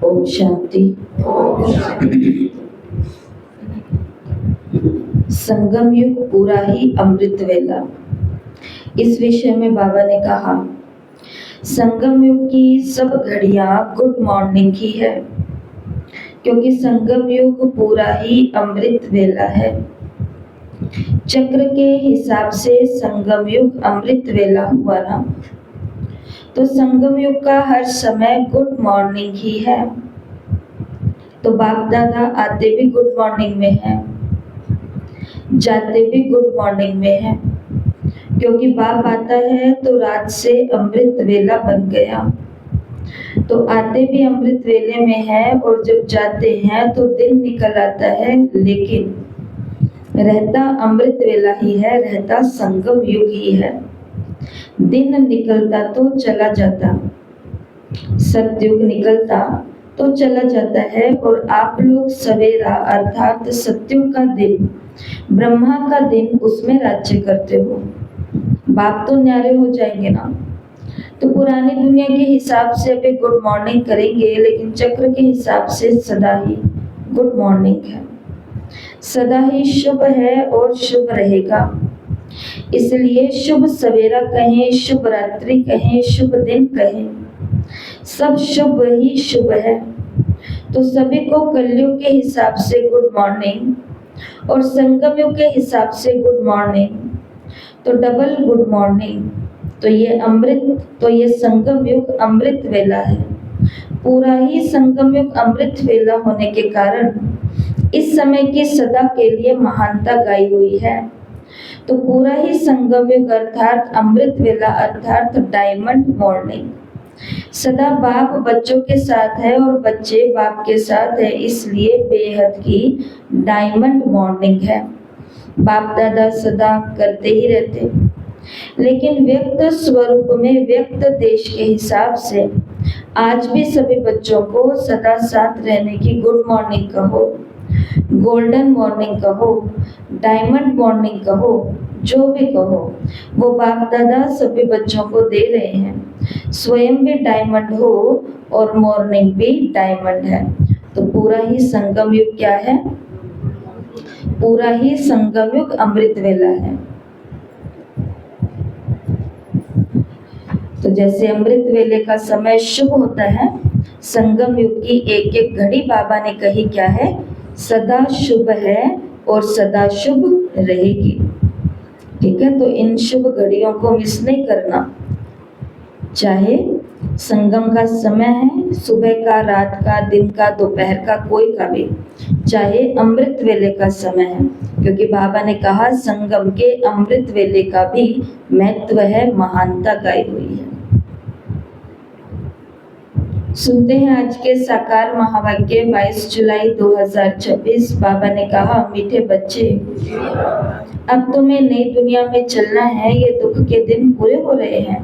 ओम शांति। संगम युग पूरा ही अमृत वेला। इस विषय में बाबा ने कहा, संगम युग की सब घड़ियां गुड मॉर्निंग ही है, क्योंकि संगम युग पूरा ही अमृत वेला है। चक्र के हिसाब से संगम युग अमृत वेला हुआ ना, तो संगम युग का हर समय गुड मॉर्निंग ही है। तो बाप दादा आते भी गुड मॉर्निंग में हैं, जाते भी गुड मॉर्निंग में हैं, क्योंकि बाप आता है तो रात से अमृत वेला बन गया। तो आते भी अमृत वेले में है और जब जाते हैं तो दिन निकल आता है, लेकिन रहता अमृत वेला ही है, रहता संगम युग ही है। दिन निकलता तो चला जाता, सतयुग निकलता तो चला जाता है, और आप लोग सवेरा अर्थात सतयुग का दिन, ब्रह्मा का दिन, उसमें राज्य करते हो। बाप तो न्यारे हो जाएंगे ना, तो पुरानी दुनिया के हिसाब से अभी गुड मॉर्निंग करेंगे, लेकिन चक्र के हिसाब से सदा ही गुड मॉर्निंग है, सदा ही शुभ है और शुभ रहेगा। इसलिए शुभ सवेरा कहें, शुभ रात्रि कहें, शुभ दिन कहें, सब शुभ ही शुभ है। तो सभी को कलयुग के हिसाब से गुड मॉर्निंग और संगम युग के हिसाब से गुड मॉर्निंग, तो डबल गुड मॉर्निंग। तो ये अमृत, तो ये संगम युग अमृत वेला है। पूरा ही संगम युग अमृत वेला होने के कारण इस समय की सदा के लिए महानता गाई हुई है। तो पूरा ही संगम युग अर्थात अमृत वेला अर्थात डायमंड मॉर्निंग, सदा बाप बच्चों के साथ है और बच्चे बाप के साथ है, इसलिए बेहद की डायमंड मॉर्निंग है। बाप दादा सदा करते ही रहते, लेकिन व्यक्त स्वरूप में व्यक्त देश के हिसाब से आज भी सभी बच्चों को सदा साथ रहने की गुड मॉर्निंग कहो, गोल्डन मॉर्निंग कहो, डायमंड मॉर्निंग कहो, जो भी कहो, वो बाप दादा सभी बच्चों को दे रहे हैं। स्वयं भी डायमंड हो और मॉर्निंग भी डायमंड है। तो पूरा ही संगम युग क्या है? पूरा ही संगम युग अमृत वेला है। तो जैसे अमृत वेले का समय शुभ होता है, संगम युग की एक एक घड़ी बाबा ने कही क्या है? सदा शुभ है और सदा शुभ रहेगी। ठीक है, तो इन शुभ घड़ियों को मिस नहीं करना। चाहे संगम का समय है, सुबह का, रात का, दिन का, दोपहर का, कोई का भी, चाहे अमृत वेले का समय है, क्योंकि बाबा ने कहा संगम के अमृत वेले का भी महत्व है, महानता गाई हुई है। सुनते हैं आज के साकार महावाक्य 22 जुलाई 2026। बाबा ने कहा, मीठे बच्चे, अब तुम्हें नई दुनिया में चलना है। ये दुख के दिन पूरे हो रहे हैं,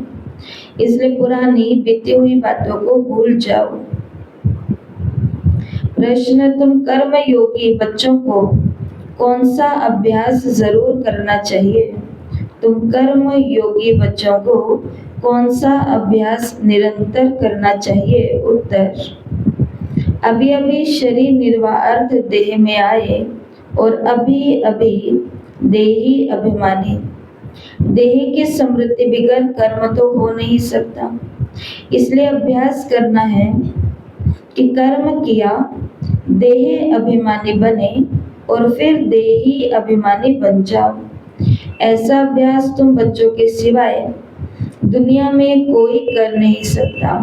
इसलिए पुरानी बीती हुई बातों को भूल जाओ। प्रश्न, तुम कर्म योगी बच्चों को कौन सा अभ्यास जरूर करना चाहिए? तुम कर्म योगी बच्चों को कौन सा अभ्यास निरंतर करना चाहिए? उत्तर, अभी अभी शरीर निर्वाह देह में आए और अभी अभी देही अभिमानी। देह की समृद्धि बिगड़ कर्म तो हो नहीं सकता, इसलिए अभ्यास करना है कि कर्म किया, देह अभिमानी बने और फिर देही अभिमानी बन जाओ। ऐसा अभ्यास तुम बच्चों के सिवाय दुनिया में कोई कर नहीं सकता।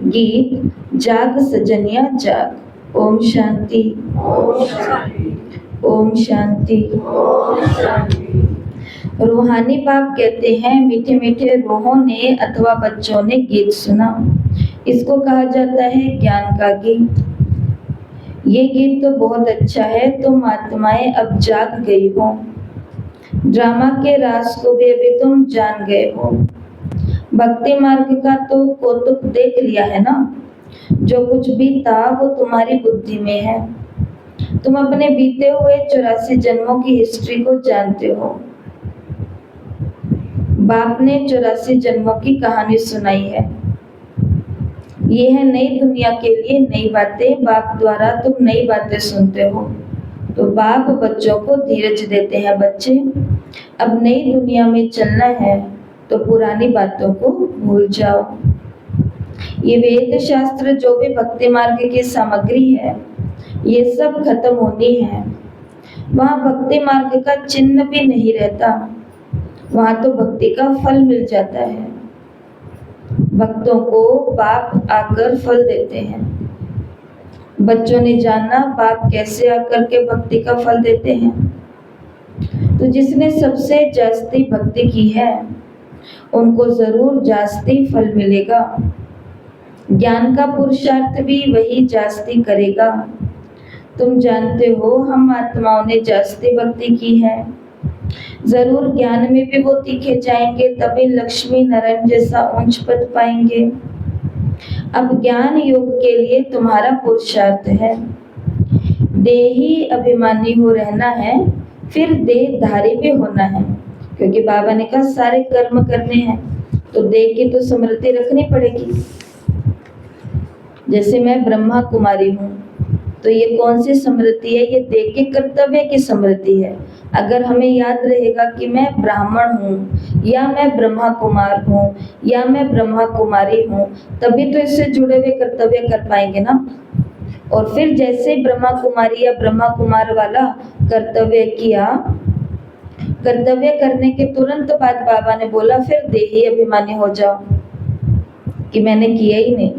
गीत, जाग सजनिया जाग। ओम शांति, ओम शांति, ओम शांति, ओम शांति। रूहानी बाप कहते हैं, मीठे मीठे रूहों ने अथवा बच्चों ने गीत सुना, इसको कहा जाता है ज्ञान का गीत। ये गीत तो बहुत अच्छा है, तुम आत्माएं अब जाग गई हो, ड्रामा के राज को भी अभी तुम जान गए हो। भक्ति मार्ग का तो कौतुक देख लिया है ना, जो कुछ भी था वो तुम्हारी बुद्धि में है। तुम अपने बीते हुए 84 जन्मों की हिस्ट्री को जानते हो। बाप ने 84 जन्मों की कहानी सुनाई है। ये है नई दुनिया के लिए नई बातें, बाप द्वारा तुम नई बातें सुनते हो। तो बाप बच्चों को धीरज देते हैं, बच्चे अब नई दुनिया में चलना है तो पुरानी बातों को भूल जाओ। ये वेद शास्त्र जो भी भक्ति मार्ग की सामग्री है, ये सब खत्म होनी है। वहाँ भक्ति मार्ग का चिन्ह भी नहीं रहता, वहाँ तो भक्ति का फल मिल जाता है। भक्तों को बाप आकर फल देते हैं। बच्चों ने जाना बाप कैसे आकर के भक्ति का फल देते हैं। तो जिसने सबसे जास्ती भक्ति की है उनको जरूर जास्ती फल मिलेगा। ज्ञान का पुरुषार्थ भी वही जास्ती करेगा। तुम जानते हो हम आत्माओं ने जास्ती भक्ति की है, जरूर ज्ञान में भी वो तीखे जाएंगे, तभी लक्ष्मी नारायण जैसा ऊंच पद पाएंगे। अब ज्ञान योग के लिए तुम्हारा पुरुषार्थ है, देही अभिमानी हो रहना है, फिर देहधारी भी होना है। क्योंकि बाबा ने कहा सारे कर्म करने हैं तो देह की तो स्मृति रखनी पड़ेगी। जैसे मैं ब्रह्मा कुमारी हूँ तो ये कौन सी स्मृति है? ये देह के कर्तव्य की स्मृति है। अगर हमें याद रहेगा कि मैं ब्राह्मण हूँ या मैं ब्रह्मा कुमार हूँ या मैं ब्रह्मा कुमारी हूँ, तभी तो इससे जुड़े हुए कर्तव्य कर पाएंगे ना। और फिर जैसे ब्रह्मा कुमारी या ब्रह्मा कुमार वाला कर्तव्य किया, कर्तव्य करने के तुरंत बाद बाबा ने बोला फिर देही अभिमानी हो जाओ कि मैंने किया ही नहीं।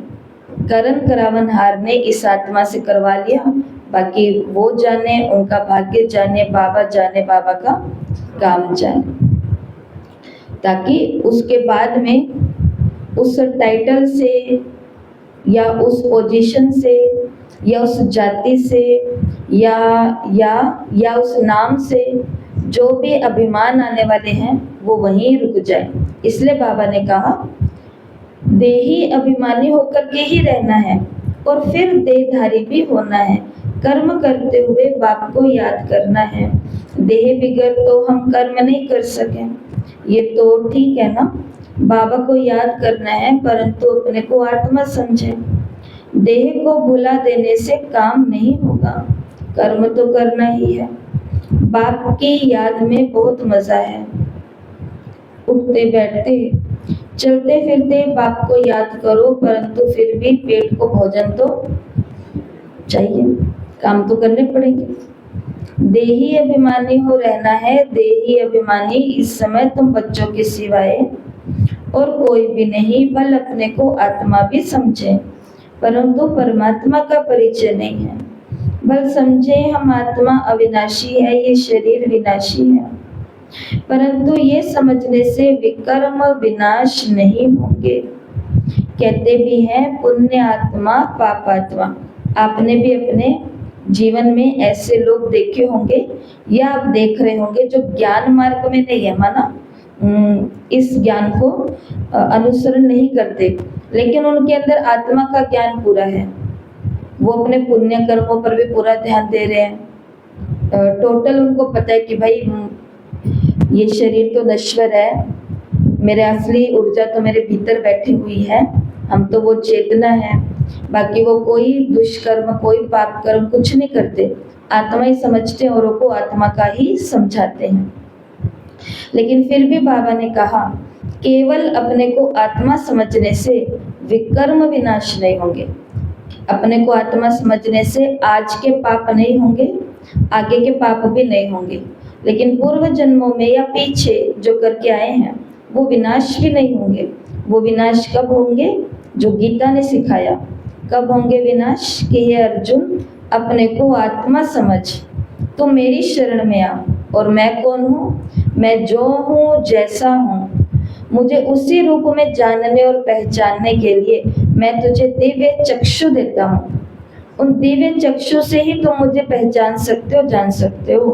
करण करावन हार ने इस आत्मा से करवा लिया, बाकी वो जाने, उनका भाग्य जाने, बाबा जाने, बाबा का काम जाने। ताकि उसके बाद में उस टाइटल से या उस पोजीशन से या उस जाति से या उस नाम से जो भी अभिमान आने वाले हैं वो वहीं रुक जाए। इसलिए बाबा ने कहा देही अभिमानी होकर के ही रहना है और फिर देहधारी भी होना है। कर्म करते हुए बाप को याद करना है। देह बिगड़ तो हम कर्म नहीं कर सके, ये तो ठीक है ना। बाबा को याद करना है परंतु अपने को आत्मा समझे। देह को भुला देने से काम नहीं होगा, कर्म तो करना ही है। बाप की याद में बहुत मजा है। उठते बैठते चलते फिरते बाप को याद करो, परंतु फिर भी पेट को भोजन तो चाहिए, काम तो करने पड़ेंगे। देही अभिमानी हो रहना है। देही अभिमानी इस समय तुम बच्चों के सिवाय और कोई भी नहीं, भल अपने को आत्मा भी समझे, परंतु परमात्मा का परिचय नहीं है। भल समझे हम आत्मा अविनाशी है, ये शरीर विनाशी है, परंतु ये समझने से विकर्म विनाश नहीं होंगे। कहते भी हैं पुण्य आत्मा पापात्मा। आपने भी अपने जीवन में ऐसे लोग देखे होंगे या आप देख रहे होंगे जो ज्ञान मार्ग में नहीं है, माना इस ज्ञान को अनुसरण नहीं करते, लेकिन उनके अंदर आत्मा का ज्ञान पूरा है। वो अपने पुण्य कर्मों पर भी पूरा ध्यान दे रहे हैं। टोटल उनको पता है कि भाई ये शरीर तो नश्वर है, मेरे असली ऊर्जा तो मेरे भीतर बैठी हुई है, हम तो वो चेतना है। बाकी वो कोई दुष्कर्म, कोई पाप कर्म कुछ नहीं करते, आत्मा ही समझते हैं, औरों को आत्मा का ही समझाते हैं। लेकिन फिर भी बाबा ने कहा केवल अपने को आत्मा समझने से विकर्म विनाश नहीं होंगे। अपने को आत्मा समझने से आज के पाप नहीं होंगे, आगे के पाप भी नहीं होंगे, लेकिन पूर्व जन्मों में या पीछे जो करके आए हैं वो विनाश भी नहीं होंगे। वो विनाश कब होंगे? जो गीता ने सिखाया। कब होंगे विनाश? कि हे अर्जुन अपने को आत्मा समझ, तो मेरी शरण में आ। और मैं कौन हूँ? मैं जो हूँ, जैसा हूँ, मुझे उसी रूप में जानने और पहचानने के लिए मैं तुझे दिव्य चक्षु देता हूँ। उन दिव्य चक्षु से ही तुम मुझे पहचान सकते हो, जान सकते हो।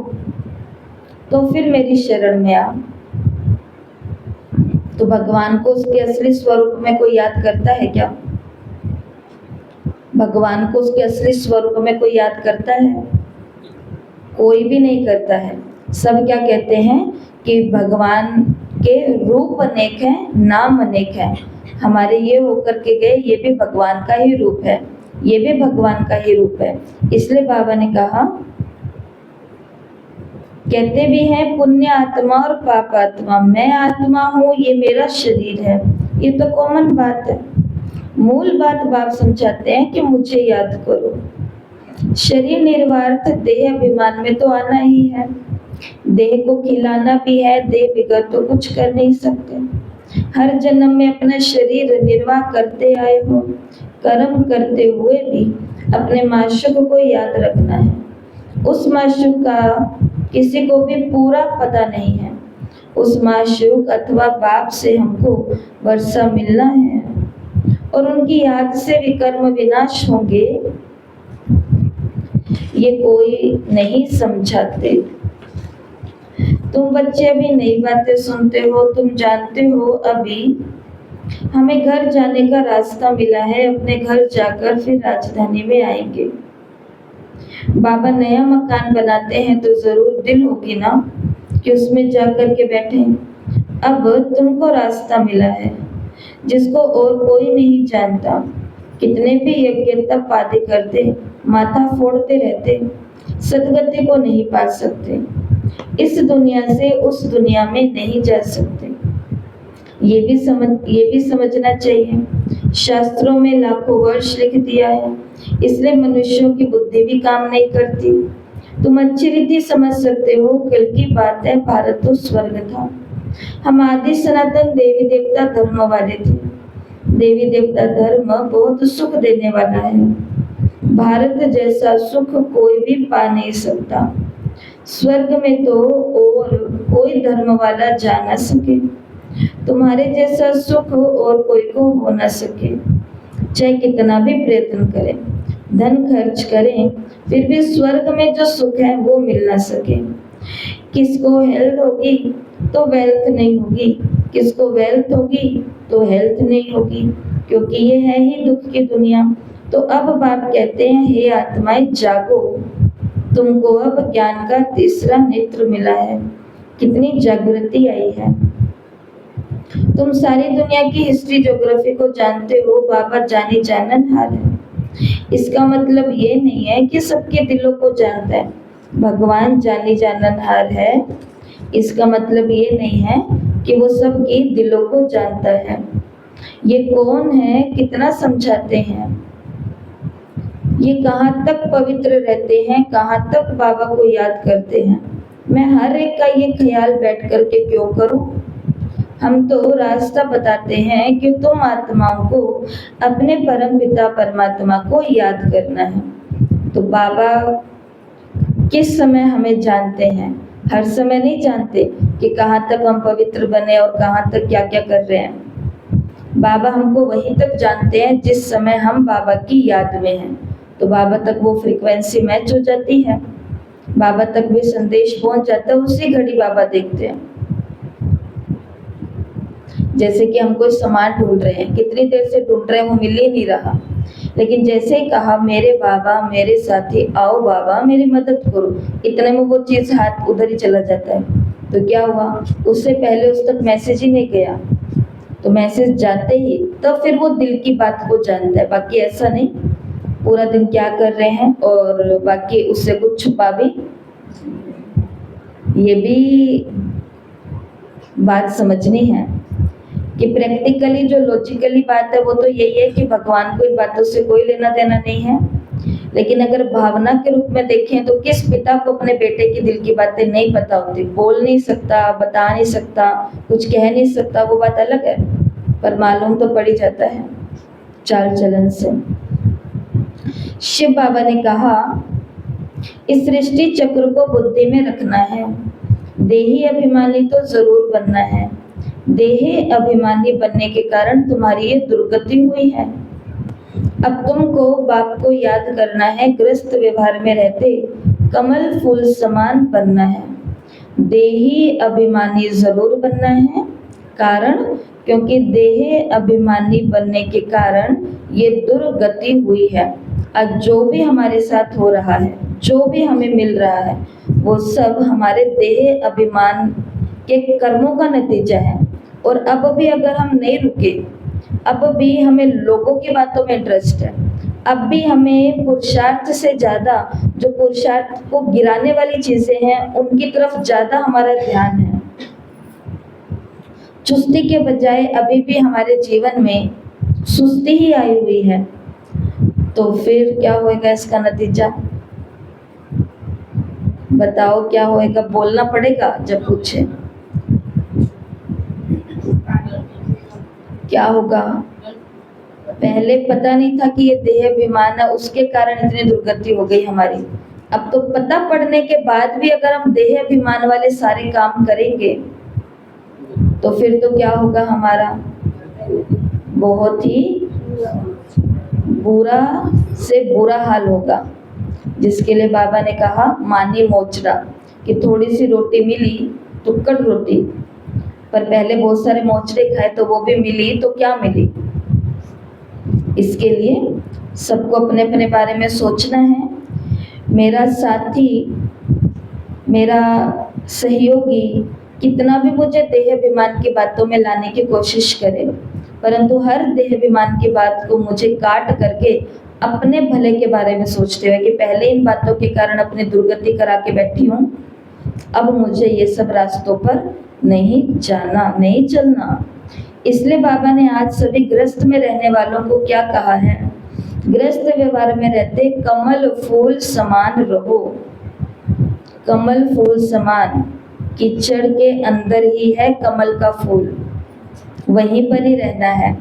तो फिर मेरी शरण में आ। तो भगवान को उसके असली स्वरूप में कोई याद करता है क्या? भगवान को उसके असली स्वरूप में कोई याद करता है? कोई भी नहीं करता है। सब क्या कहते हैं कि भगवान के रूप अनेक हैं, नाम अनेक हैं। हमारे ये होकर के गए, ये भी भगवान का ही रूप है, ये भी भगवान का ही रूप है। इसलिए बाबा ने कहा, कहते भी हैं पुण्य आत्मा और पाप आत्मा। मैं आत्मा हूँ, ये मेरा शरीर है, ये तो कॉमन बात है। मूल बात बाप समझाते हैं कि मुझे याद करो। शरीर निर्वार्थ देह अभिमान में तो आना ही है, देह को खिलाना भी है, देह बिगड़ तो कुछ कर नहीं सकते। हर जन्म में अपना शरीर निर्वाह करते आए हो, कर्म करते हुए भी अपने माशूक को याद रखना है। उस माशूक का किसी को भी पूरा पता नहीं है। उस माशूक अथवा बाप से हमको वर्षा मिलना है और उनकी याद से विकर्म विनाश होंगे, ये कोई नहीं समझाते। तुम बच्चे अभी नई बातें सुनते हो, तुम जानते हो अभी हमें घर जाने का रास्ता मिला है, अपने घर जाकर फिर राजधानी में आएंगे। बाबा नया मकान बनाते हैं तो जरूर दिल होगी ना कि उसमें जाकर के बैठे। अब तुमको रास्ता मिला है जिसको और कोई नहीं जानता। कितने भी यज्ञ तप आदि करते, माथा फोड़ते रहते, सदगति को नहीं पा सकते। इस दुनिया से उस दुनिया में नहीं जा सकते। ये भी समझना चाहिए। शास्त्रों में लाखों वर्ष लिख दिया है, इसलिए मनुष्यों की बुद्धि भी काम नहीं करती। तुम अच्छी रीति समझ सकते हो। कल की बात है, भारत तो स्वर्ग था। हम आदि सनातन देवी देवता धर्म वाले थे। देवी देवता धर्म बहुत सुख देने वाला है। भारत जैसा सुख कोई भी पा नहीं सकता। स्वर्ग में तो और कोई धर्म वाला जा न सके। तुम्हारे जैसा सुख और कोई को हो न सके। चाहे कितना भी प्रयत्न करें, धन खर्च करें, फिर भी स्वर्ग में जो सुख है वो मिल ना सके। किसको हेल्थ होगी तो वेल्थ नहीं होगी, किसको वेल्थ होगी तो हेल्थ नहीं होगी, क्योंकि ये है ही दुख की दुनिया। तो अब बाप कहते हैं, हे आत्माएं जागो, तुमको अब ज्ञान का तीसरा नेत्र मिला है। कितनी जागृति आई है। तुम सारी दुनिया की हिस्ट्री ज्योग्राफी को जानते हो। बाबा जानी जाननहार है। इसका मतलब ये नहीं है कि सबके दिलों को जानता है। भगवान जानी जाननहार है, इसका मतलब ये नहीं है कि वो सबके दिलों को जानता है। ये कौन है, कितना समझाते हैं, ये कहाँ तक पवित्र रहते हैं, कहाँ तक बाबा को याद करते हैं। मैं हर एक का ये ख्याल बैठ करके क्यों करूं? हम तो रास्ता बताते हैं कि तुम आत्माओं को अपने परम पिता परमात्मा को याद करना है। तो बाबा किस समय हमें जानते हैं? हर समय नहीं जानते कि कहाँ तक हम पवित्र बने और कहाँ तक क्या क्या कर रहे हैं। बाबा हमको वहीं तक जानते हैं जिस समय हम बाबा की याद में हैं। तो बाबा तक वो फ्रीक्वेंसी मैच हो जाती है, बाबा तक भी संदेश पहुंच जाता है, उसी घड़ी बाबा देखते हैं। जैसे कि हम कोई सामान ढूंढ रहे हैं, कितनी देर से ढूंढ रहे हैं, वो मिल ही नहीं रहा, लेकिन जैसे ही कहा मेरे बाबा मेरे साथी आओ बाबा मेरी मदद करो, इतने में वो चीज हाथ उधर ही चला जाता है। तो क्या हुआ, उससे पहले उस तक मैसेज ही नहीं गया, तो मैसेज जाते ही तो फिर वो दिल की बात को जानता है। बाकी ऐसा नहीं पूरा दिन क्या कर रहे हैं और बाकी उससे कुछ छुपा भी, ये भी बात समझनी है कि प्रैक्टिकली जो लॉजिकली बात है वो तो यही है कि भगवान को इन बातों से कोई लेना देना नहीं है। लेकिन अगर भावना के रूप में देखें तो किस पिता को अपने बेटे की दिल की बातें नहीं पता होती, बोल नहीं सकता, बता नहीं सकता, कुछ कह नहीं सकता, वो बात अलग है, पर मालूम तो पड़ ही जाता है चाल चलन से। शिव बाबा ने कहा इस सृष्टि चक्र को बुद्धि में रखना है, देही अभिमानी तो जरूर बनना है। देही अभिमानी बनने के कारण तुम्हारी ये दुर्गति हुई है। अब तुमको बाप को याद करना है, गृहस्थ व्यवहार में रहते कमल फूल समान बनना है। देही अभिमानी जरूर बनना है, कारण क्योंकि देह अभिमानी बनने के कारण ये दुर्गति हुई है। आज जो भी हमारे साथ हो रहा है, जो भी हमें मिल रहा है, वो सब हमारे देह अभिमान के कर्मों का नतीजा है। और अब भी अगर हम नहीं रुके अब भी हमें लोगों की बातों में इंटरेस्ट है, अब भी हमें पुरुषार्थ से ज़्यादा जो पुरुषार्थ को गिराने वाली चीज़ें हैं उनकी तरफ ज़्यादा हमारा ध्यान है। चुस्ती के बजाय अभी भी हमारे जीवन में सुस्ती ही आई हुई है, तो फिर क्या होएगा इसका नतीजा? बताओ क्या होएगा? बोलना पड़ेगा जब पूछे। क्या होगा? पहले पता नहीं था कि ये देह अभिमान है, उसके कारण इतनी दुर्गति हो गई हमारी। अब तो पता पड़ने के बाद भी अगर हम देह अभिमान वाले सारे काम करेंगे तो फिर तो क्या होगा हमारा? बहुत ही बुरा से बुरा हाल होगा, जिसके लिए बाबा ने कहा मानी मोचड़ा, कि थोड़ी सी रोटी मिली टुक्कड़ रोटी, पर पहले बहुत सारे मोचड़े खाए तो वो भी मिली तो क्या मिली। इसके लिए सबको अपने अपने बारे में सोचना है। मेरा साथी, मेरा सहयोगी कितना भी मुझे देह अभिमान की बातों में लाने की कोशिश करे, परंतु हर देह अभिमान की बात को मुझे काट करके अपने भले के बारे में सोचते हुए कि पहले इन बातों के कारण अपनी दुर्गति करा के बैठी हूँ, अब मुझे ये सब रास्तों पर नहीं जाना, नहीं चलना। इसलिए बाबा ने आज सभी गृहस्थ में रहने वालों को क्या कहा है? गृहस्थ व्यवहार में रहते कमल फूल समान रहो। कमल फूल समान, कीचड़ के अंदर ही है कमल का फूल, वहीं पर ही रहना है,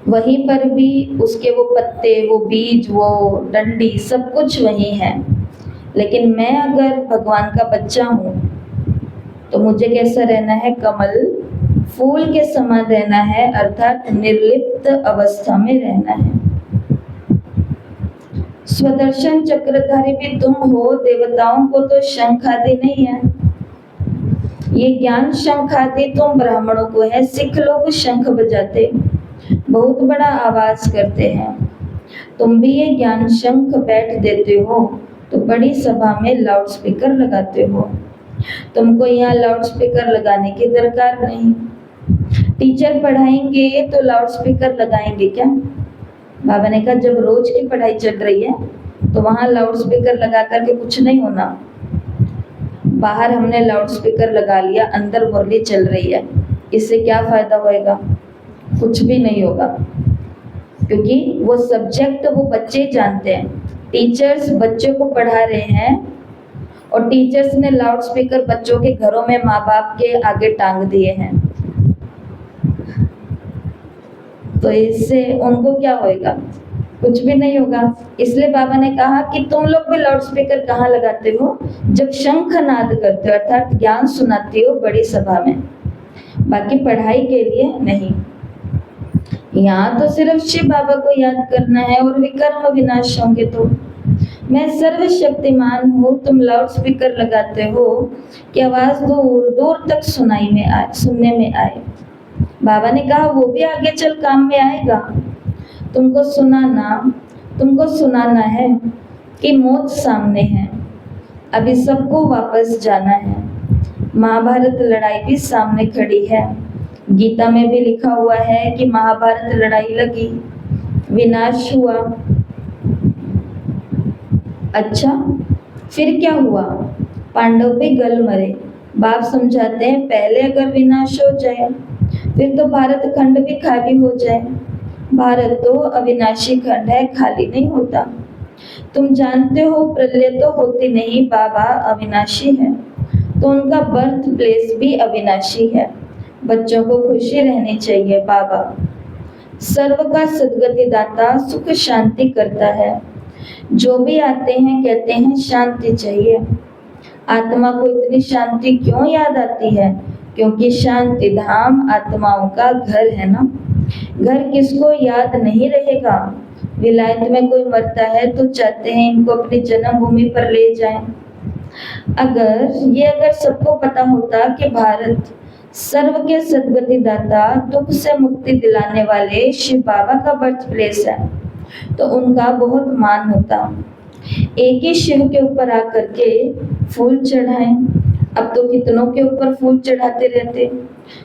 वहीं पर भी उसके वो पत्ते, वो बीज, वो डंडी, सब कुछ वहीं है। लेकिन मैं अगर भगवान का बच्चा हूँ तो मुझे कैसा रहना है? कमल फूल के समान रहना है, अर्थात निर्लिप्त अवस्था में रहना है। स्वदर्शन चक्रधारी भी तुम हो, देवताओं को तो शंख आदि नहीं है। ये ज्ञान शंख आदि तुम ब्राह्मणों को है। सिख लोग शंख बजाते, बहुत बड़ा आवाज करते हैं। तुम भी ये ज्ञान शंख बैठ देते हो तो बड़ी सभा में लाउड स्पीकर लगाते हो। तुमको यहाँ लाउड स्पीकर लगाने की दरकार नहीं। टीचर पढ़ाएंगे तो लाउड स्पीकर लगाएंगे क्या? बाबा ने कहा जब रोज की पढ़ाई चल रही है तो वहां लाउड स्पीकर लगा करके कुछ नहीं होना। बाहर हमने लाउड स्पीकर लगा लिया, अंदर मुरली चल रही है, इससे क्या फायदा होएगा? कुछ भी नहीं होगा, क्योंकि वो सब्जेक्ट वो बच्चे जानते हैं। टीचर्स बच्चों को पढ़ा रहे हैं और टीचर्स ने लाउड स्पीकर बच्चों के घरों में माँ बाप के आगे टांग दिए हैं, तो इससे उनको क्या होएगा? कुछ भी नहीं होगा। इसलिए बाबा ने कहा कि तुम लोग भी लाउड स्पीकर कहाँ लगाते हो? जब शंख नाद करते हो, अर्थात ज्ञान सुनाते हो बड़ी सभा में, बाकी पढ़ाई के लिए नहीं। यहाँ तो सिर्फ शिव बाबा को याद करना है और विकर्म विनाश होंगे। तो मैं सर्वशक्तिमान हूँ, तुम लाउड स्पीकर लगाते हो कि आवाज दूर दूर तक सुनने में आए। बाबा ने कहा वो भी आगे चल काम में आएगा। तुमको सुनाना है कि मौत सामने है, अभी सबको वापस जाना है। महाभारत लड़ाई भी सामने खड़ी है। गीता में भी लिखा हुआ है कि महाभारत लड़ाई लगी, विनाश हुआ। अच्छा, फिर क्या हुआ? पांडव भी गल मरे। बाप समझाते हैं पहले अगर विनाश हो जाए फिर तो भारत खंड भी खाली हो जाए। भारत तो अविनाशी खंड है, खाली नहीं होता। तुम जानते हो प्रलय तो होती नहीं, बाबा अविनाशी है, तो उनका बर्थ प्लेस भी अविनाशी है। बच्चों को खुशी रहनी चाहिए। बाबा सर्व का सद्गति दाता, सुख शांति करता है। जो भी आते हैं कहते हैं शांति चाहिए। आत्मा को इतनी शांति क्यों याद आती है? क्योंकि शांति धाम आत्माओं का घर है ना। घर किसको याद नहीं रहेगा? विलायत में कोई मरता है तो चाहते हैं इनको अपनी जन्मभूमि पर ले जाएं। अगर सबको पता होता कि भारत सर्व के सद्गति दाता, दुख से मुक्ति दिलाने वाले शिव बाबा का बर्थ प्लेस है, तो उनका बहुत मान होता। एक ही शिव के ऊपर आकर के फूल चढ़ाएं। अब तो कितनों के ऊपर फूल चढ़ाते रहते।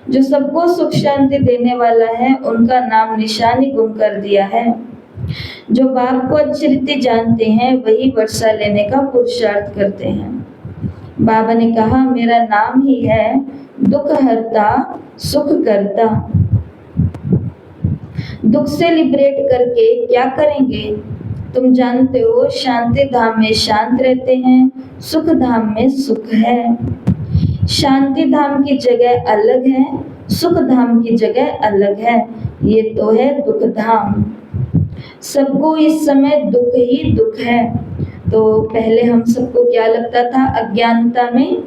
जो सबको सुख शांति देने वाला है, उनका नाम निशान ही गुम कर दिया है। जो बाप को अच्छी रीति जानते हैं वही वर्षा लेने का पुरुषार्थ करते हैं। बाबा ने कहा, मेरा नाम ही है दुख हरता सुख करता। दुख से लिबरेट करके क्या करेंगे? तुम जानते हो, शांति धाम में शांत रहते हैं, सुख धाम में सुख है। शांति धाम की जगह अलग है, सुख धाम की जगह अलग है। ये तो है दुख धाम। सबको इस समय दुख ही दुख है। तो पहले हम सबको क्या लगता था अज्ञानता में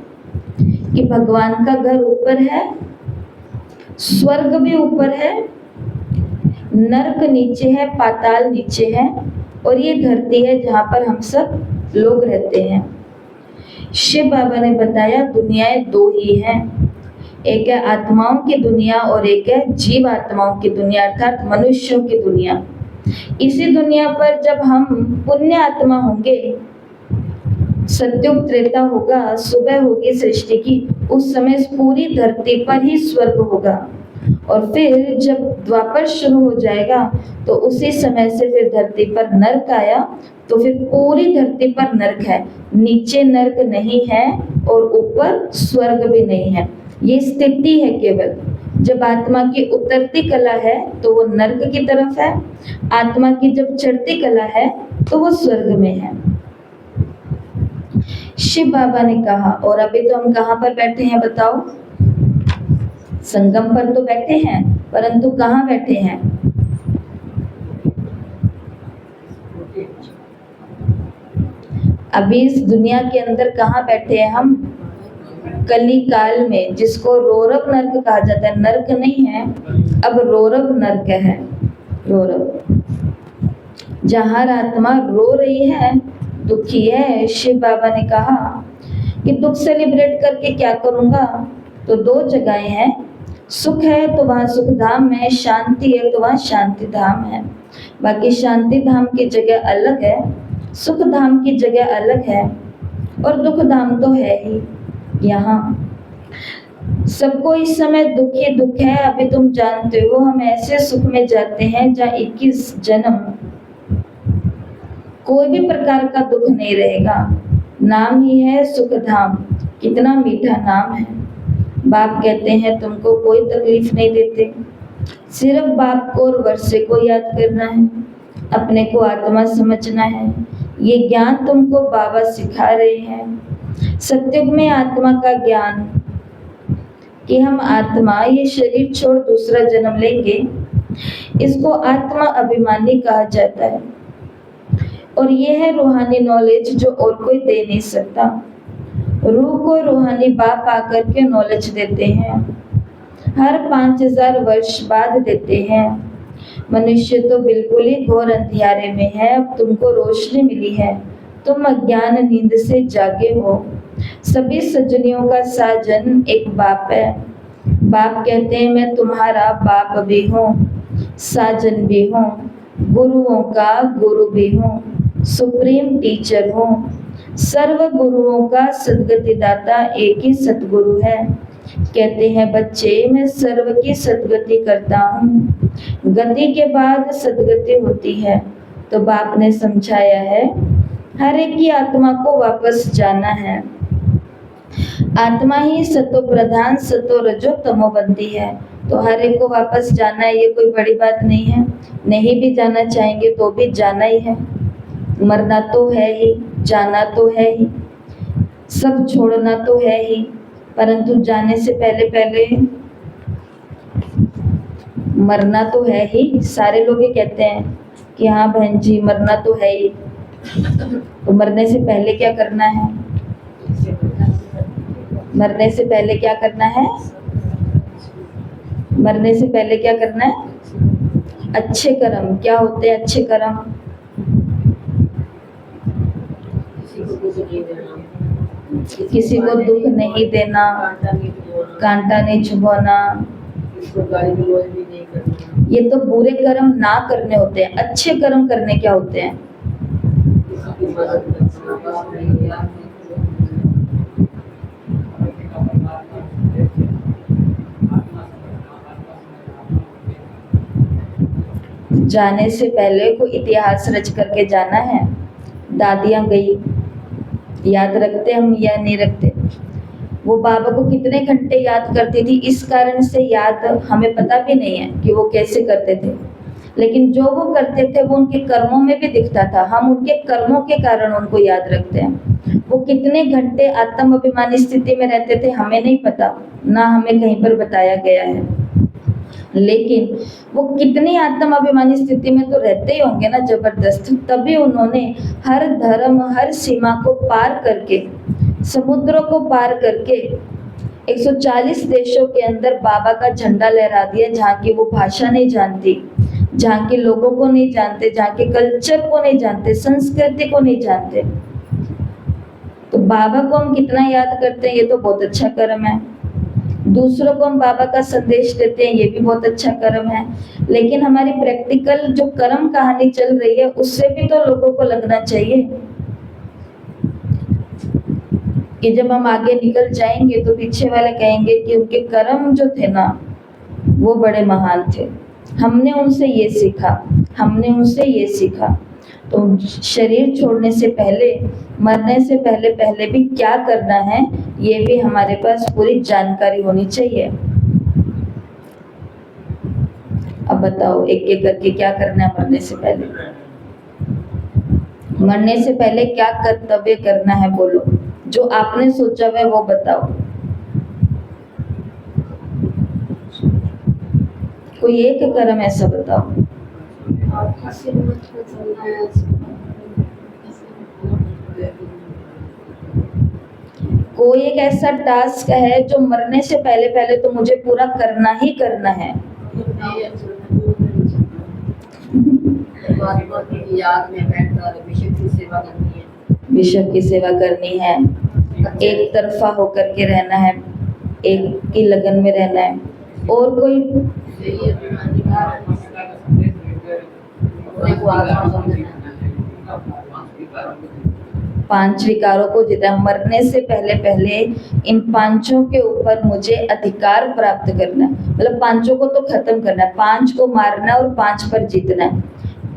कि भगवान का घर ऊपर है, स्वर्ग भी ऊपर है, नरक नीचे है, पाताल नीचे है, और ये धरती है जहाँ पर हम सब लोग रहते हैं। शिव बाबा ने बताया दुनियाएं दो ही हैं, एक है आत्माओं की दुनिया और एक है जीव आत्माओं की दुनिया, अर्थात मनुष्यों की दुनिया। इसी दुनिया पर जब हम पुण्य आत्मा होंगे, सत्युग त्रेता होगा, सुबह होगी सृष्टि की, उस समय पूरी धरती पर ही स्वर्ग होगा। और फिर जब द्वापर शुरू हो जाएगा तो उसी समय से फिर धरती पर नरक आया, तो फिर पूरी धरती पर नरक है, नीचे नरक नहीं है और ऊपर स्वर्ग भी नहीं है। ये स्थिति है केवल। जब आत्मा की उतरती कला है तो वो नरक की तरफ है, आत्मा की जब चढ़ती कला है तो वो स्वर्ग में है। शिव बाबा ने कहा, और अभी तो हम कहाँ पर बैठे हैं बताओ? संगम पर तो बैठे हैं, परंतु कहाँ बैठे हैं? अभी इस दुनिया के अंदर कहाँ बैठे हैं हम? कली काल में, जिसको रोरव नरक कहा जाता है। नरक नहीं है, अब रोरव नरक है। रोरव, जहाँ आत्मा रो रही है, दुखी है। शिव बाबा ने कहा कि दुख से लिबरेट करके क्या करूँगा? तो दो जगहें हैं, सुख है तो वहाँ सुख धाम है, शांति है तो वहाँ शांति धाम है। बाकी शांति धाम की जगह अलग है, सुख धाम की जगह अलग है, और दुख धाम तो है ही। यहाँ सबको इस समय दुख ही दुख है। अभी तुम जानते हो हम ऐसे सुख में जाते हैं जहाँ 21 जन्म कोई भी प्रकार का दुख नहीं रहेगा। नाम ही है सुख धाम। कितना मीठा नाम है। बाप कहते हैं तुमको कोई तकलीफ नहीं देते, सिर्फ बाप को और वर्षे को याद करना है, अपने को आत्मा समझना है। ये ज्ञान तुमको बाबा सिखा रहे हैं। सत्युग में आत्मा का ज्ञान कि हम आत्मा ये शरीर छोड़ दूसरा जन्म लेंगे, इसको आत्मा अभिमानी कहा जाता है। और ये है रूहानी नॉलेज जो और कोई दे नहीं सकता। रूह को रूहानी बाप आकर के नॉलेज देते हैं, हर 5000 वर्ष बाद देते हैं। मनुष्य तो बिल्कुल ही घोर अंधियारे में है, अब तुमको रोशनी मिली है, तुम अज्ञान नींद से जागे हो। सभी सज्जनियों का साजन एक बाप है। बाप कहते हैं मैं तुम्हारा बाप भी हूँ, साजन भी हूँ, गुरुओं का गुरु भी हूँ, सुप्रीम टीचर हूँ। सर्व गुरुओं का सदगति दाता एक ही सतगुरु है। कहते हैं बच्चे मैं सर्व की सदगति करता हूँ, गति के बाद सदगति होती है। तो बाप ने समझाया है हर एक की आत्मा को वापस जाना है। आत्मा ही सतो प्रधान सतो रजो तमो बनती है, तो हर एक को वापस जाना है। ये कोई बड़ी बात नहीं है। नहीं भी जाना चाहेंगे तो भी जाना ही है। मरना तो है ही, जाना तो है ही, सब छोड़ना तो है ही, परंतु जाने से पहले पहले मरना तो है ही। सारे लोग ये कहते हैं कि हाँ बहन जी मरना तो है ही, तो मरने से पहले क्या करना है? मरने से पहले क्या करना है? मरने से पहले क्या करना है? अच्छे कर्म। क्या होते हैं अच्छे कर्म? किसी को दुख नहीं देना, कांटा नहीं चुभवाना, ये तो बुरे कर्म ना करने होते हैं। अच्छे कर्म करने क्या होते हैं? जाने से पहले कोई इतिहास रच करके जाना है। दादियाँ गई, याद रखते हम या नहीं रखते? वो बाबा को कितने घंटे याद करती थी, इस कारण से याद हमें पता भी नहीं है कि वो कैसे करते थे, लेकिन जो वो करते थे वो उनके कर्मों में भी दिखता था। हम उनके कर्मों के कारण उनको याद रखते हैं। वो कितने घंटे आत्म अभिमानी स्थिति में रहते थे हमें नहीं पता, ना हमें कहीं पर बताया गया है, लेकिन वो कितनी आत्म अभिमानी स्थिति में तो रहते ही होंगे ना, जबरदस्त। तभी उन्होंने हर धर्म, हर सीमा को पार करके, समुद्रों को पार करके 140 देशों के अंदर बाबा का झंडा लहरा दिया, जहाँ की वो भाषा नहीं जानती, जहाँ के लोगों को नहीं जानते, जहाँ के कल्चर को नहीं जानते, संस्कृति को नहीं जानते। तो बाबा को हम कितना याद करते हैं, ये तो बहुत अच्छा कर्म है। दूसरों को हम बाबा का संदेश देते हैं, ये भी बहुत अच्छा कर्म है। लेकिन हमारी प्रैक्टिकल जो कर्म कहानी चल रही है, उससे भी तो लोगों को लगना चाहिए कि जब हम आगे निकल जाएंगे तो पीछे वाले कहेंगे कि उनके कर्म जो थे ना, वो बड़े महान थे, हमने उनसे ये सीखा, हमने उनसे ये सीखा। तो शरीर छोड़ने से पहले, मरने से पहले पहले भी क्या करना है, ये भी हमारे पास पूरी जानकारी होनी चाहिए। अब बताओ एक एक करके क्या करना है मरने से पहले? मरने से पहले क्या कर्तव्य करना है, बोलो। जो आपने सोचा हुआ है वो बताओ। कोई एक कर्म ऐसा बताओ। कोई एक ऐसा टास्क है जो मरने से पहले पहले तो मुझे पूरा करना ही करना है। बिशप की सेवा करनी है, एक तरफा होकर के रहना है, एक की लगन में रहना है। और कोई 5 विकारों को जितना, मरने से पहले पहले इन 5 के ऊपर मुझे अधिकार प्राप्त करना है। मतलब 5 को तो खत्म करना है, 5 को मारना है और 5 पर जीतना है।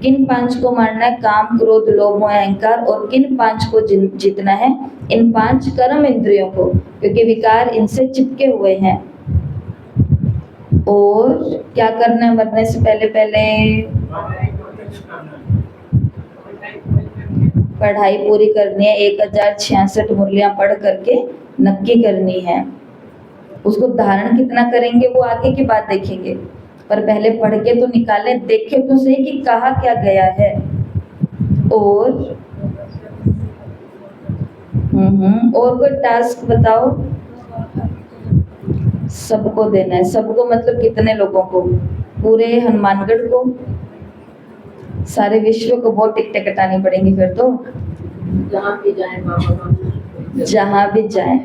किन 5 को मारना है? काम, क्रोध, लोभ, मोह, अहंकार। और किन 5 को जीतना है? इन 5 कर्म इंद्रियों को, क्योंकि विकार इनसे चिपके हुए हैं। और क्या करना है मरने से पहले पहले? पढ़ाई पूरी करनी है, 1066 मुरलियां पढ़ करके नक्की करनी है। उसको धारण कितना करेंगे वो आगे की बात देखेंगे, पर पहले पढ़ के तो निकाले, देखे तो सही कि कहा क्या गया है। और कोई टास्क बताओ। सबको देना है। सबको मतलब कितने लोगों को? पूरे हनुमानगढ़ को, सारे विश्व को बहुत टिकटें कटानी पड़ेंगी फिर तो। जहाँ भी जाए बाबा, जहाँ भी जाए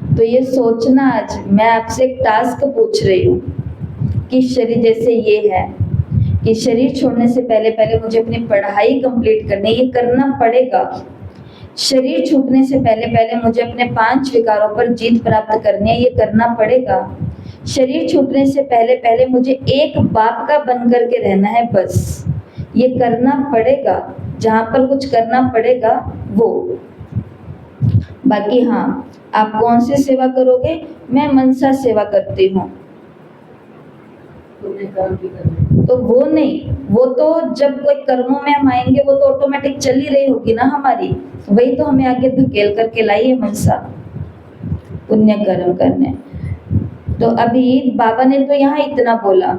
तो ये सोचना। आज मैं आपसे एक टास्क पूछ रही हूँ कि शरीर, जैसे ये है कि शरीर छोड़ने से पहले पहले मुझे अपनी पढ़ाई कंप्लीट करनी है, ये करना पड़ेगा। शरीर छूटने से पहले पहले मुझे अपने 5 विकारों पर जीत प्राप्त करनी है, ये करना पड़ेगा। शरीर छूटने से पहले पहले मुझे एक बाप का बन करके रहना है, बस ये करना पड़ेगा। जहाँ पर कुछ करना पड़ेगा वो। बाकी हाँ, आप कौन सी सेवा करोगे? मैं मनसा सेवा करती हूँ। तो वो नहीं, वो तो जब कोई कर्मों में हम आएंगे वो तो ऑटोमेटिक चल ही रही होगी ना हमारी, वही तो हमें आगे धकेल करके लाई है मनसा, पुण्य कर्म करने। तो अभी बाबा ने तो यहाँ इतना बोला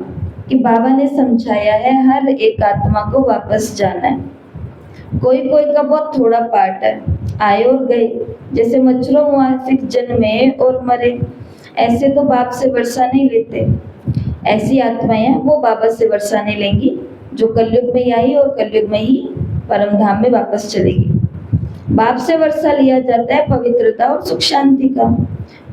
कि बाबा ने समझाया है हर एक आत्मा को वापस जाना है। कोई कोई का बहुत थोड़ा पार्ट है, आए और गए। जैसे मच्छरों मुआफिक जन्मे और मरे, ऐसे तो बाप से वर्षा नहीं लेते। ऐसी आत्माएं वो बाबा से वर्षा नहीं लेंगी जो कलयुग में आई और कलयुग में ही परम धाम में वापस चलेगी। बाप से वर्षा लिया जाता है पवित्रता और सुख शांति का।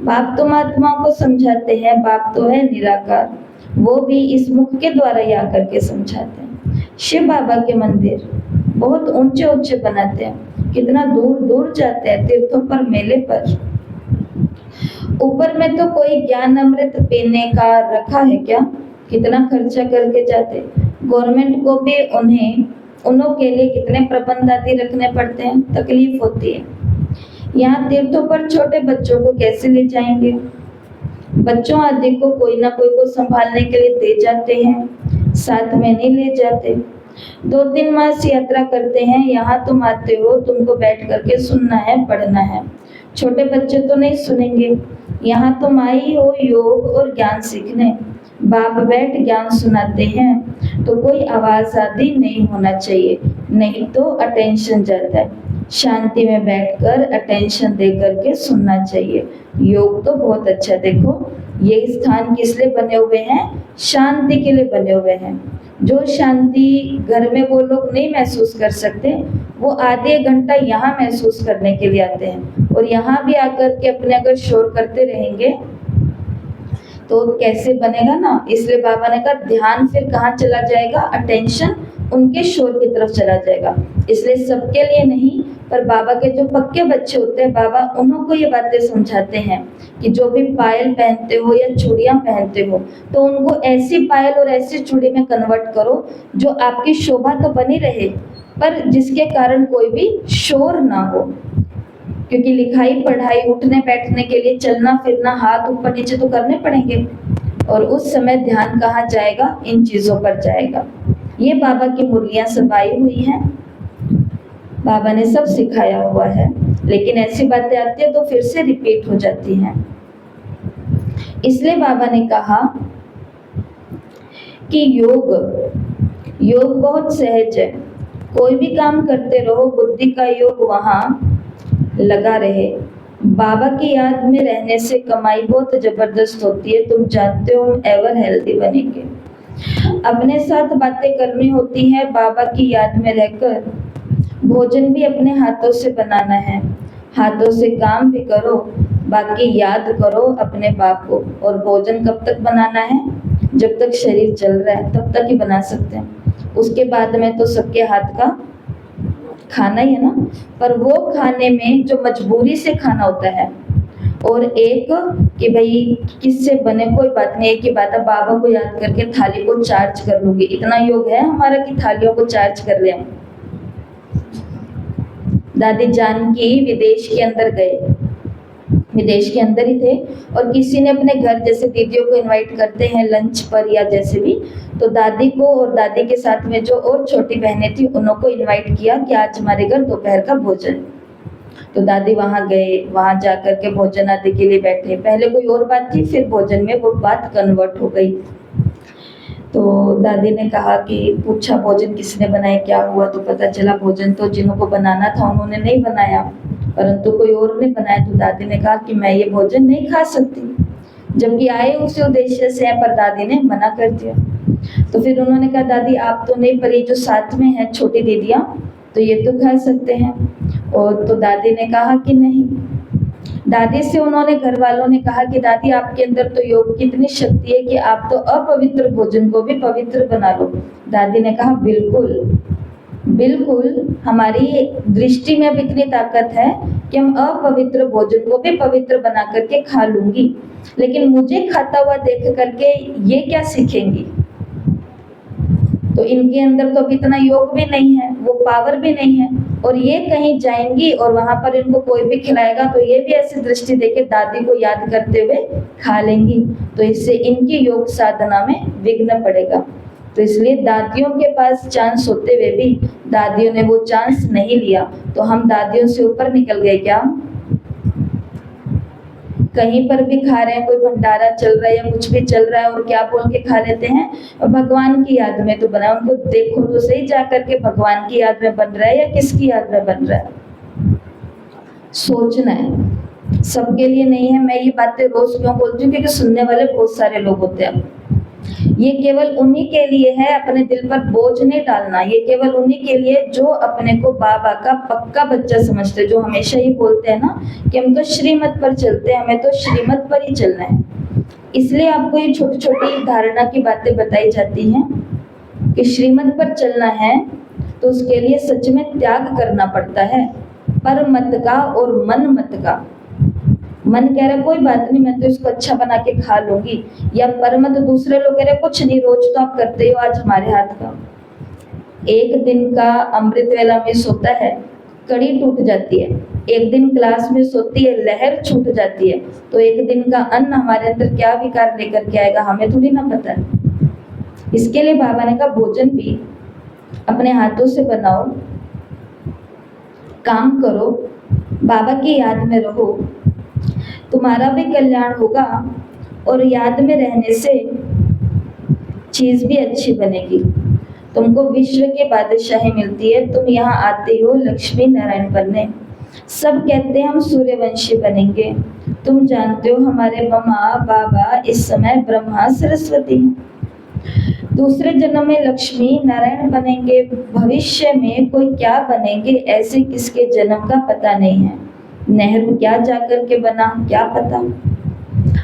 बाप तो आत्माओं को समझाते हैं, बाप तो है निराकार, वो भी इस मुख के द्वारा ही आकर के समझाते हैं। शिव बाबा के मंदिर बहुत ऊंचे ऊंचे बनाते हैं, कितना दूर दूर जाते हैं तीर्थों पर, मेले पर। ऊपर में तो कोई ज्ञान अमृत पीने का रखा है क्या? कितना खर्चा करके जाते। गवर्नमेंट को भी उन्हों के लिए कितने प्रबंध आदि रखने पड़ते हैं, तकलीफ होती है। यहाँ तीर्थों पर छोटे बच्चों को कैसे ले जाएंगे? बच्चों आदि को कोई ना कोई को संभालने के लिए दे जाते हैं, साथ में नहीं ले जाते। 2-3 मास यात्रा करते हैं, यहाँ तुम आते हो, तुमको बैठ करके सुनना है, पढ़ना है। छोटे बच्चे तो नहीं सुनेंगे। यहाँ तुम आई हो योग और ज्ञान सीखने, बाप बैठ ज्ञान सुनाते हैं तो कोई आवाज आदि नहीं होना चाहिए, नहीं तो अटेंशन जाता है। शांति में बैठकर अटेंशन दे करके सुनना चाहिए। योग तो बहुत अच्छा, देखो ये स्थान किस लिए बने हुए हैं? शांति के लिए बने हुए हैं। जो शांति घर में वो लोग नहीं महसूस कर सकते, वो आधे घंटा यहाँ महसूस करने के लिए आते हैं। और यहाँ भी आकर के अपने अगर शोर करते रहेंगे तो कैसे बनेगा ना। इसलिए बाबा ने कहा ध्यान फिर कहाँ चला जाएगा? अटेंशन उनके शोर की तरफ चला जाएगा। इसलिए सबके लिए नहीं, पर बाबा के जो पक्के बच्चे होते हैं, बाबा उन्हों को ये बातें समझाते हैं कि जो भी पायल पहनते हो या चूड़ियां पहनते हो, तो उनको ऐसी पायल और ऐसी चूड़ी में कन्वर्ट करो जो आपकी शोभा तो बनी रहे, पर जिसके कारण कोई भी शोर ना हो। क्योंकि लिखाई पढ़ाई, उठने बैठने के लिए चलना फिरना, हाथ ऊपर नीचे तो करने पड़ेंगे, और उस समय ध्यान कहाँ जाएगा? इन चीजों पर जाएगा। ये बाबा की मुरलियां सब आई हुई हैं, बाबा ने सब सिखाया हुआ है, लेकिन ऐसी बातें आती है तो फिर से रिपीट हो जाती हैं। इसलिए बाबा ने कहा कि योग बहुत सहज है। कोई भी काम करते रहो, बुद्धि का योग वहाँ लगा रहे। बाबा की याद में रहने से कमाई बहुत जबरदस्त होती है। तुम जानते हो हम एवर हेल्दी बनेंगे। अपने साथ बातें करनी होती है, बाबा की याद में रहकर। भोजन भी अपने हाथों से बनाना है, हाथों से काम भी करो, बाकी याद करो अपने बाप को। और भोजन कब तक बनाना है? जब तक शरीर चल रहा है तब तक ही बना सकते हैं। उसके बाद में तो सबके हाथ का खाना ही है ना। पर वो खाने में जो मजबूरी से खाना होता है, और एक कि भाई किससे बने कोई बात नहीं, एक ही बात है, बाबा को याद करके थाली को चार्ज कर लूंगी। इतना योग है हमारा कि थालियों को चार्ज कर ले हम। दादी जानकी विदेश के अंदर गए, विदेश के अंदर ही थे, और किसी ने अपने घर, जैसे दीदियों को इनवाइट करते हैं लंच पर या जैसे भी, तो दादी को और दादी के साथ में जो और छोटी बहनें थी उन्हों को इनवाइट किया कि आज हमारे घर दोपहर का भोजन। तो दादी वहां गए, वहां जाकर के भोजन आदि के लिए बैठे। पहले कोई और बात थी, फिर भोजन में वो बात कन्वर्ट हो गई। तो दादी ने कहा कि पूछा भोजन किसने बनाया, क्या हुआ? तो पता चला भोजन तो जिनको बनाना था उन्होंने नहीं बनाया, परंतु कोई और ने बनाया। तो दादी ने कहा कि मैं ये भोजन नहीं खा सकती, जबकि आए उसी उद्देश्य से है, पर दादी ने मना कर दिया। तो फिर उन्होंने कहा दादी आप तो नहीं, पर ये जो साथ में है छोटी दीदियां, तो ये तो खा सकते हैं। और तो दादी ने कहा कि नहीं। दादी से उन्होंने, घर वालों ने कहा कि दादी आपके अंदर तो योग की इतनी शक्ति है कि आप तो अपवित्र भोजन को भी पवित्र बना लो। दादी ने कहा बिल्कुल बिल्कुल, हमारी दृष्टि में अब इतनी ताकत है कि हम अपवित्र भोजन को भी पवित्र बना करके खा लूंगी, लेकिन मुझे खाता हुआ देख करके ये क्या सीखेंगी? तो इनके अंदर तो अभी इतना योग भी नहीं है, वो पावर भी नहीं है, और ये कहीं जाएंगी और वहां पर इनको कोई भी खिलाएगा तो ये भी ऐसी दृष्टि देके दादी को याद करते हुए खा लेंगी, तो इससे इनकी योग साधना में विघ्न पड़ेगा। तो इसलिए दादियों के पास चांस होते हुए भी दादियों ने वो चांस नहीं लिया। तो हम दादियों से ऊपर निकल गए क्या? कहीं पर भी खा रहे हैं, कोई भंडारा चल रहा है या कुछ भी चल रहा है, और क्या बोल के खा लेते हैं? भगवान की याद में तो बना। उनको देखो तो सही जाकर के भगवान की याद में बन रहा है या किसकी याद में बन रहा है? सोचना है, सबके लिए नहीं है। मैं ये बातें रोज क्यों बोलती हूँ? क्योंकि सुनने वाले बहुत सारे लोग होते हैं। ये केवल उन्हीं के लिए है, अपने दिल पर बोझ नहीं डालना। ये केवल उन्हीं के लिए जो अपने को बाबा का पक्का बच्चा समझते हैं, जो हमेशा ही बोलते हैं ना कि हम तो श्रीमत पर चलते हैं, हमें तो श्रीमत पर ही चलना है। इसलिए आपको ये छोटी छोटी धारणा की बातें बताई जाती हैं कि श्रीमत पर चलना है तो उसके लिए सच में त्याग करना पड़ता है, पर मत का और मन मत का। मन कह रहा कोई बात नहीं, मैं तो इसको अच्छा बना के खा लूंगी, या परम तो दूसरे लोग कह रहे कुछ नहीं, रोज तो आप करते हो, आज हमारे हाथ का। एक दिन का अमृत वेला में सोता है, कड़ी टूट जाती है। एक दिन क्लास में सोती है, लहर छूट जाती है। तो एक दिन का अन्न हमारे अंदर क्या विकार लेकर के आएगा, हमें थोड़ी ना पता है। इसके लिए बाबा ने कहा भोजन भी अपने हाथों से बनाओ, काम करो, बाबा की याद में रहो, तुम्हारा भी कल्याण होगा और याद में रहने से चीज भी अच्छी बनेगी। तुमको विश्व की बादशाही मिलती है, तुम यहाँ आते हो लक्ष्मी नारायण बनने। सब कहते हैं हम सूर्यवंशी बनेंगे, तुम जानते हो हमारे मम्मा बाबा इस समय ब्रह्मा सरस्वती हैं। दूसरे जन्म में लक्ष्मी नारायण बनेंगे, भविष्य में कोई क्या बनेंगे ऐसे किसके जन्म का पता नहीं है। नेहरू क्या जाकर के बना क्या पता।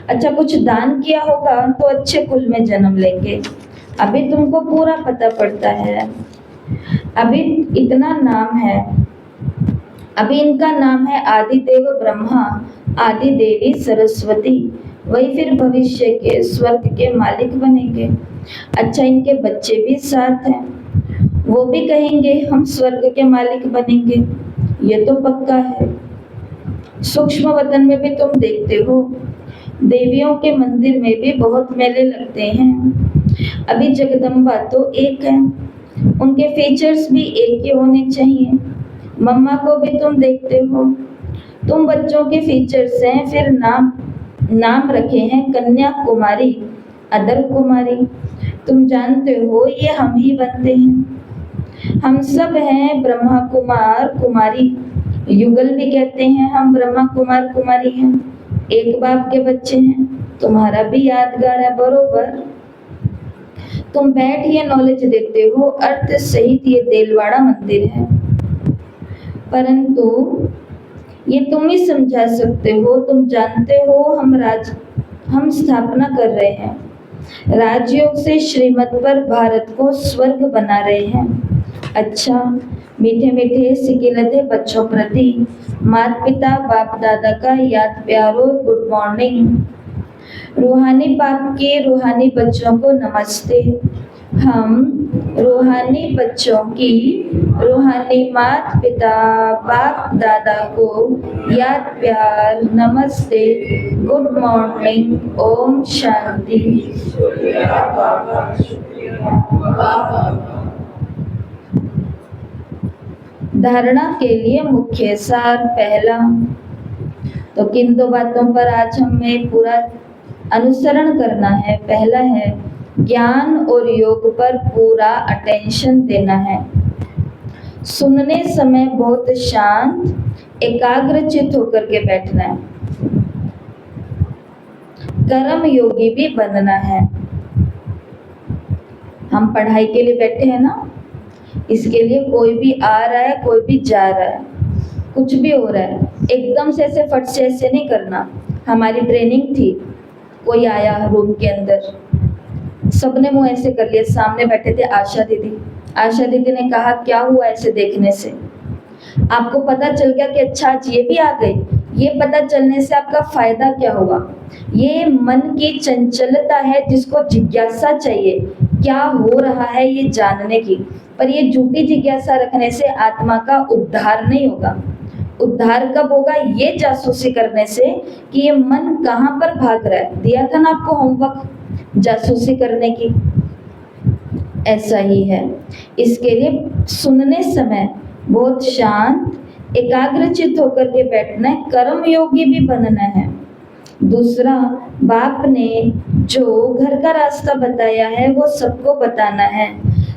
अच्छा कुछ दान किया होगा तो अच्छे कुल में जन्म लेंगे, अभी तुमको पूरा पता पड़ता है। अभी इतना नाम है, अभी इनका नाम है आदिदेव ब्रह्मा, आदि देवी सरस्वती, वही फिर भविष्य के स्वर्ग के मालिक बनेंगे। अच्छा इनके बच्चे भी साथ हैं, वो भी कहेंगे हम स्वर्ग के मालिक बनेंगे, ये तो पक्का है। सूक्ष्म वतन में भी तुम देखते हो, देवियों के मंदिर में भी बहुत मेले लगते हैं। अभी जगदम्बा तो एक है, उनके फीचर्स भी एक ही होने चाहिए। मम्मा को भी तुम देखते हो, तुम बच्चों के फीचर्स हैं, फिर नाम रखे हैं कन्या कुमारी, अदर कुमारी। तुम जानते हो ये हम ही बनते हैं, हम सब हैं ब्रह्मा कुमार कुमारी। युगल भी कहते हैं हम ब्रह्मा कुमार कुमारी हैं, एक बाप के बच्चे हैं। तुम्हारा भी यादगार है बरोबर। तुम बैठ ये नॉलेज देते हो, अर्थ सहित ये देलवाड़ा मंदिर है, परंतु ये तुम ही समझा सकते हो। तुम जानते हो हम स्थापना कर रहे हैं, राजयोग से श्रीमत पर भारत को स्वर्ग बना रहे हैं। अच्छा मीठे मीठे सिकिलते बच्चों प्रति माता पिता बाप दादा का याद प्यार और गुड मॉर्निंग। रूहानी बाप के रूहानी बच्चों को नमस्ते। हम रूहानी बच्चों की रूहानी माता पिता बाप दादा को याद प्यार नमस्ते, गुड मॉर्निंग, ओम शांति। धारणा के लिए मुख्य सार पहला, तो किन दो बातों पर आज हमें पूरा अनुसरण करना है। पहला है ज्ञान और योग पर पूरा अटेंशन देना है। सुनने समय बहुत शांत एकाग्रचित होकर के बैठना है। कर्म योगी भी बनना है। हम पढ़ाई के लिए बैठे हैं ना, इसके लिए कोई भी आ रहा है कोई भी जा रहा है, कुछ भी हो रहा है, एकदम से ऐसे फट से ऐसे नहीं करना। हमारी ट्रेनिंग थी, कोई आया रूम के अंदर, सबने मुंह ऐसे कर लिया। सामने बैठे थे आशा दीदी ने कहा क्या हुआ ऐसे देखने से? आपको पता चल गया कि अच्छा आज ये भी आ गए। ये पता चलने से आपका फायदा क्या होगा? ये मन की चंचलता है जिसको जिज्ञासा चाहिए, क्या हो रहा है ये जानने की। पर ये झूठी जिज्ञासा रखने से आत्मा का उद्धार नहीं होगा। उद्धार कब होगा? ये जासूसी करने से कि ये मन कहाँ पर भाग रहा है। दिया था ना आपको होमवर्क जासूसी करने की, ऐसा ही है। इसके लिए सुनने समय बहुत शांत एकाग्रचित होकर के बैठना है, कर्म योगी भी बनना है। दूसरा, बाप ने जो घर का रास्ता बताया है वो सबको बताना है।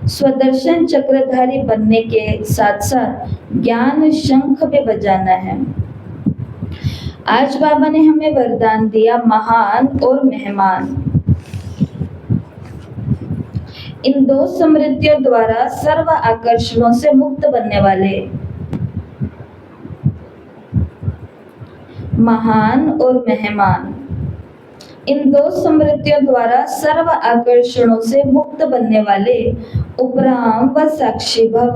स्वदर्शन चक्रधारी बनने के साथ साथ ज्ञान शंख भी बजाना है। आज बाबा ने हमें वरदान दिया महान और मेहमान। इन दो समृद्धियों द्वारा सर्व आकर्षणों से मुक्त बनने वाले। महान और मेहमान, इन दो समृद्धियों द्वारा सर्व आकर्षणों से मुक्त बनने वाले उपराम व साक्षी भव।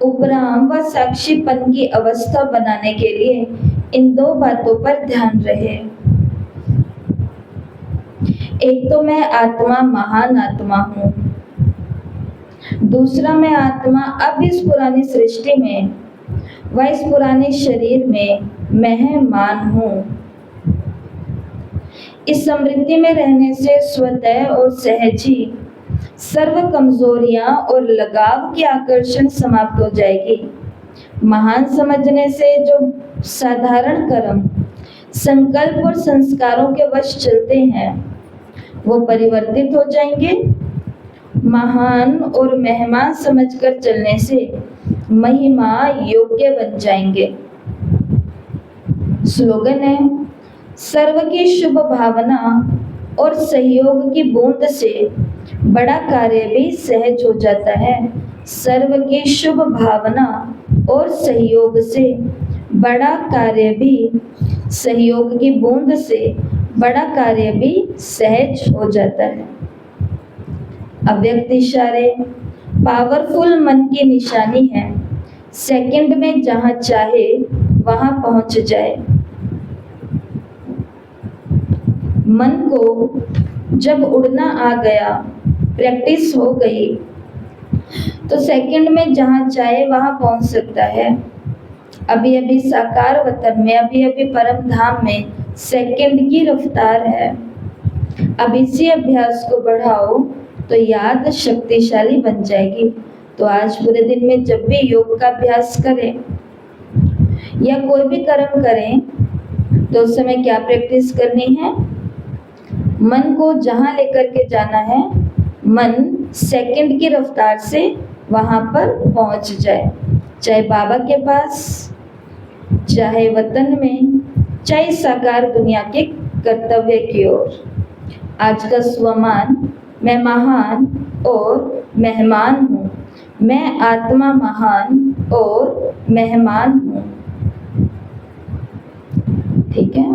उपराम व साक्षीपन की अवस्था बनाने के लिए इन दो बातों पर ध्यान रहे। एक तो मैं आत्मा महान आत्मा हूँ, दूसरा मैं आत्मा अब इस पुरानी सृष्टि में व इस पुराने शरीर में मेहमान हूँ। इस समृद्धि में रहने से स्वतः और सहज ही सर्व कमजोरियां और लगाव की आकर्षण समाप्त हो जाएगी। महान समझने से जो साधारण कर्म, संकल्प और संस्कारों के वश चलते हैं वो परिवर्तित हो जाएंगे। महान और मेहमान समझकर चलने से महिमा योग्य बन जाएंगे। स्लोगन है, सर्व की शुभ भावना और सहयोग की बूंद से बड़ा कार्य भी सहज हो जाता है। सर्व की शुभ भावना और सहयोग से बड़ा कार्य भी, सहयोग की बूंद से बड़ा कार्य भी सहज हो जाता है। अव्यक्त इशारे पावरफुल मन की निशानी है। सेकंड में जहां चाहे वहां पहुंच जाए। मन को जब उड़ना आ गया, प्रैक्टिस हो गई, तो सेकंड में जहां चाहे वहां पहुंच सकता है। अभी अभी साकार वतन में, अभी अभी परम धाम में सेकंड की रफ्तार है। अब इसी अभ्यास को बढ़ाओ तो याद शक्तिशाली बन जाएगी। तो आज पूरे दिन में जब भी योग का अभ्यास करें या कोई भी कर्म करें तो उस समय क्या प्रैक्टिस करनी है? मन को जहां लेकर के जाना है, मन सेकंड की रफ्तार से वहां पर पहुंच जाए। चाहे बाबा के पास, चाहे वतन में, चाहे साकार दुनिया के कर्तव्य की ओर। आज का स्वमान, मैं महान और मेहमान हूँ। मैं आत्मा महान और मेहमान हूँ। ठीक है।